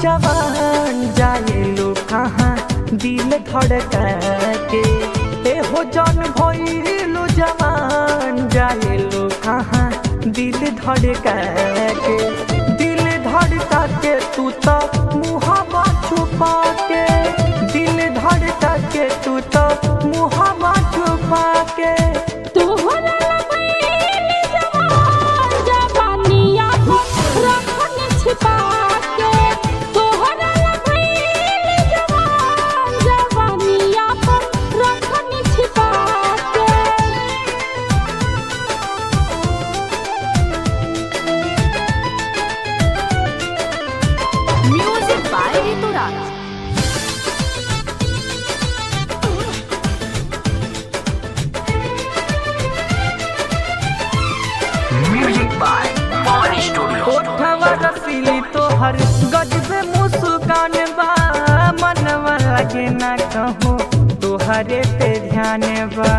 जवान जाएलू कहाँ दिल धड़का के। ए हो जान भइलू जवान जाएलू कहाँ दिल धड़का के। दिल धड़का के तू तो मुहावा छुपा के। दिल धड़का के तू तो मुहावा छुपा के। ओठवा रसीली तोहर गजबे मुस्कान बा। मनवा लगे ना कहूँ तोहरे पे ध्यान बा।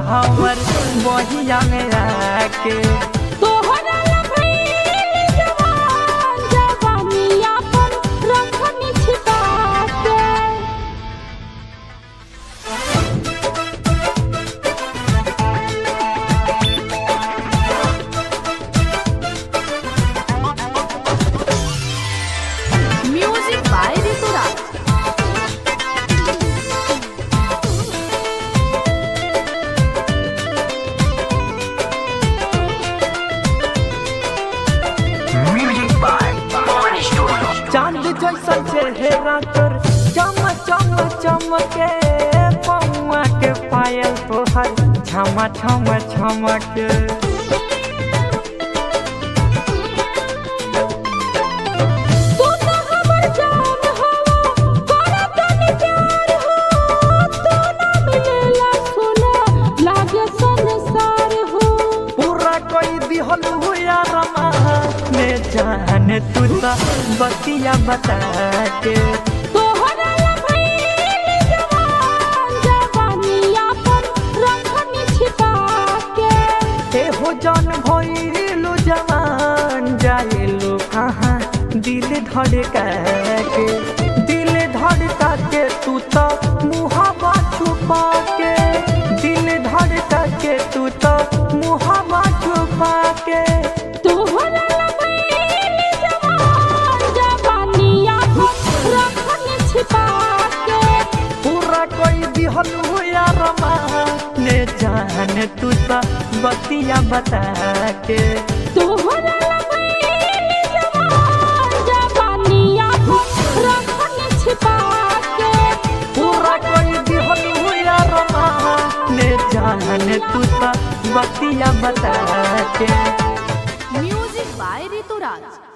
हमर बहिया में आके चांद जैसा चेहरा तोर चम चम चमके। पौआ के पायल तोहर छम छम छमके। पूरा कोई दिहल हुआ रमा ने जान तू तो बतिया बता के। ए हो जान भइलू जवान जाएलू कहाँ दिल धड़का के। दिल धड़का के तू तो मुहावा छुपा के। दिल धड़का के तू तो मुहावा छुपा के। ने जान तू तो बतिया बता के। पूरा कोई दिहल हुआ रमा ने जान तू तो बतिया बता के। Music by Rituraj.